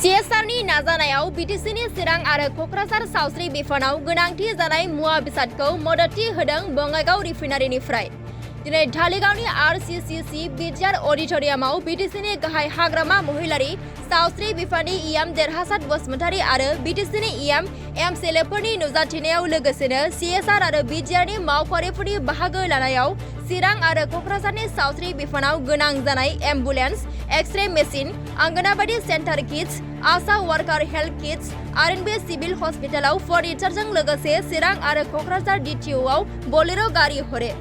CSRनि नाजानायाव BTCनि चिरां आरो क'क्राझार सावस्रि बिफानाव गोनांथि जानाय मुवा बेसादखौ मददथि होदों बङाइगाव रिफाइनारिनिफ्राय। दिनै धालिगावनि RCCC बिटिआर अडिट'रियामाव BTCनि गाहाय हाग्रामा महिलारि सावस्रि बिफाननि EM देरहासात बसुमतारी आरो BTCनि EM MCLAफोरनि नुजाथिनायाव लोगोसेनो CSR आरो बिटिआरनि मावख'आरिफोरनि बाहागो लानायाव चिरां आरो क'क्राझारनि सावस्रि बिफानाव गोनां जानाय ambulance, X-ray machine, anganwadi centre kits, ASHA worker health kits, RNB civil हस्पिटालाव फर्निचारजों लोगोसे चिरां आरो क'क्राझार DTOआव बोलेरो गारि हरो।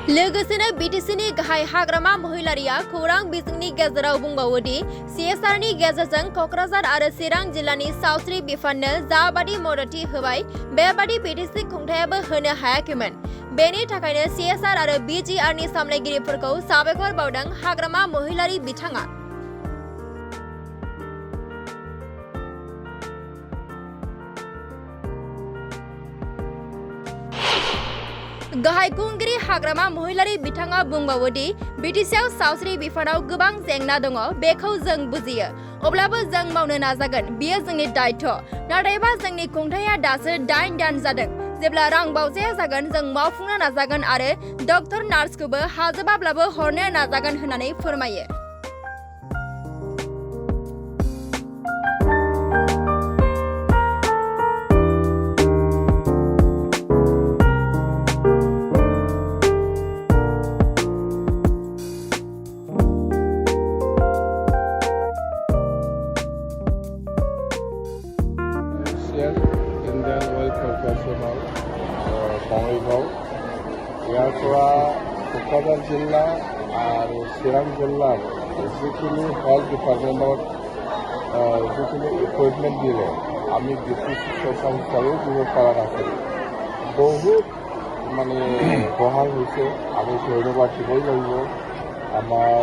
लोगोसेनो BTCनि गाहाय हाग्रामा महिलारिया खौरां बिजोंनि गेजेराव बुंबावोदि CSRनि गेजेरजों क'क्राझार आरो चिरां जिल्लानि सावस्रि बिफाननो जाबादि मददथि होबाय बेबादि BTC खुंथायाबो होनो हायाखैमोन। बेनि थाखायनो CSR आरो BGRनि सामलायगिरिफोरखौ साबायखर बावदों हाग्रामा महिलारि बिथाङा। गाहाय खुंगिरि हाग्रामा महिलारि बिथाङा बुंबावोदि BTCआव सावस्रि बिफानाव गोबां जेंना दङ, बेखौ जों बुजियो। अब्लाबो जों मावनो नाजागोन, बेयो जोंनि दायित्व। नाथायबा जोंनि खुंथाया दासो 8 दान जादों। जेब्ला रां बावजाया जागोन जों मावफुंनो नाजागोन आरो डक्टर नार्सखौबो हाजोबाब्लाबो हरनो नाजागोन होननानै फोरमायो। Indian Oil Corporation বঙাইগাঁও ইয়াৰ পৰা কোকৰাঝাৰ জিলা আৰু চিৰাং জিলাৰ যিখিনি হেল্থ ডিপাৰ্টমেণ্টত যিখিনি ইকুইপমেণ্ট দিলে আমি BTC চৰকাৰ হিচাপেও দিব পৰা নাছিলোঁ। বহুত সহায় হৈছে, আমি ধন্যবাদ দিবই লাগিব আমাৰ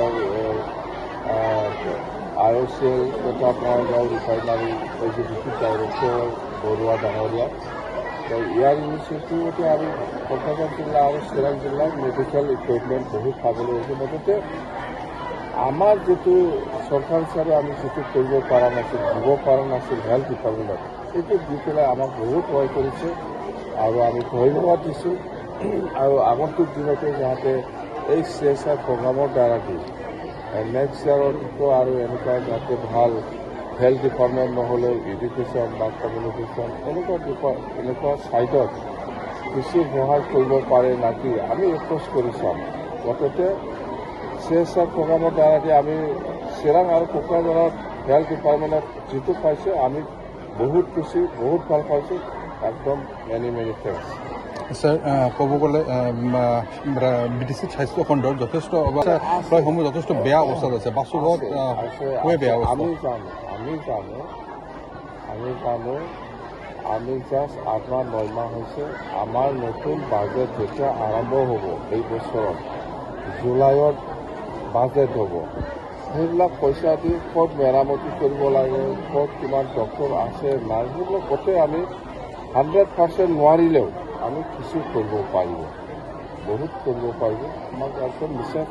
IOCL তথা Bongaigaon refinery executive director Baruah ডাঙৰীয়া। ইয়াৰ ইনিচিয়েটিভতে আমি ক'ক্ৰাঝাৰ জিলা আৰু চিৰাং জিলাৰ মেডিকেল ইকুইপমেণ্ট বহুত পাবলৈ হৈছে। মুঠতে আমাৰ যিটো চৰকাৰ হিচাপে আমি যিটো কৰিব পৰা নাছিল, দিব পৰা নাছিল হেল্থ ডিপাৰ্টমেণ্টত, সেইটো দি পেলাই আমাক বহুত সহায় কৰিছে আৰু আমি ধন্যবাদ দিছোঁ। আৰু আগন্তুক দিনতে যাতে এই CSR প্ৰগ্ৰামৰ দ্বাৰা দি নেক্সট ইয়াৰতো আৰু এনেকুৱা যাতে ভাল হেল্থ ডিপাৰ্টমেণ্ট নহ'লেও এডুকেশ্যন বা কমিউনিকেশ্যন এনেকুৱা ছাইডত বেছি সহায় কৰিব পাৰে নাকি আমি এপ্ৰ'চ কৰি চাম। গতিকে CSR প্ৰগ্ৰামৰ দ্বাৰা দি আমি চিৰাং আৰু কোকৰাঝাৰত হেল্থ ডিপাৰ্টমেণ্টত যিটো পাইছোঁ আমি বহুত খুচি, বহুত ভাল পাইছোঁ। একদম মেনি থেংকছ। স্যার, ক'ব গ'লে BTC স্বাস্থ্য খণ্ডৰ যথেষ্ট প্ৰায়সমূহ যথেষ্ট বেয়া অৱস্থাত আছে। বাছুগত বেয়া অৱস্থা। আমি জানো আমি জাষ্ট 8 মাহ 9 মাহ হৈছে। আমাৰ নতুন বাজেট যেতিয়া আৰম্ভ হ'ব এই বছৰত জুলাইত বাজেট হ'ব, সেইবিলাক পইচা দি ক'ত মেৰামতি কৰিব লাগে, ক'ত কিমান ডক্টৰ আছে নাৰ্ছ, সেইবিলাক গোটেই আমি 100% নোৱাৰিলেও আমি কিছু কৰিব পাৰিব, বহুত কৰিব পাৰিব। আমাক একদম নিশ্চয়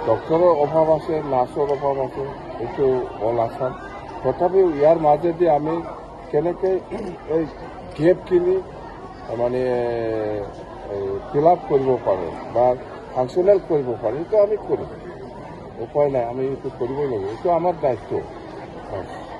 ডক্টৰৰ অভাৱ আছে, নাৰ্ছৰ অভাৱ আছে, এইটো অল আছাম। তথাপিও ইয়াৰ মাজেদি আমি কেনেকৈ এই গেপখিনি ফিল আপ কৰিব পাৰোঁ বা ফাংচনেল কৰিব পাৰোঁ, সেইটো আমি কৰিম। উপায় নাই, আমি এইটো কৰিবই লাগিব, এইটো আমাৰ দায়িত্ব।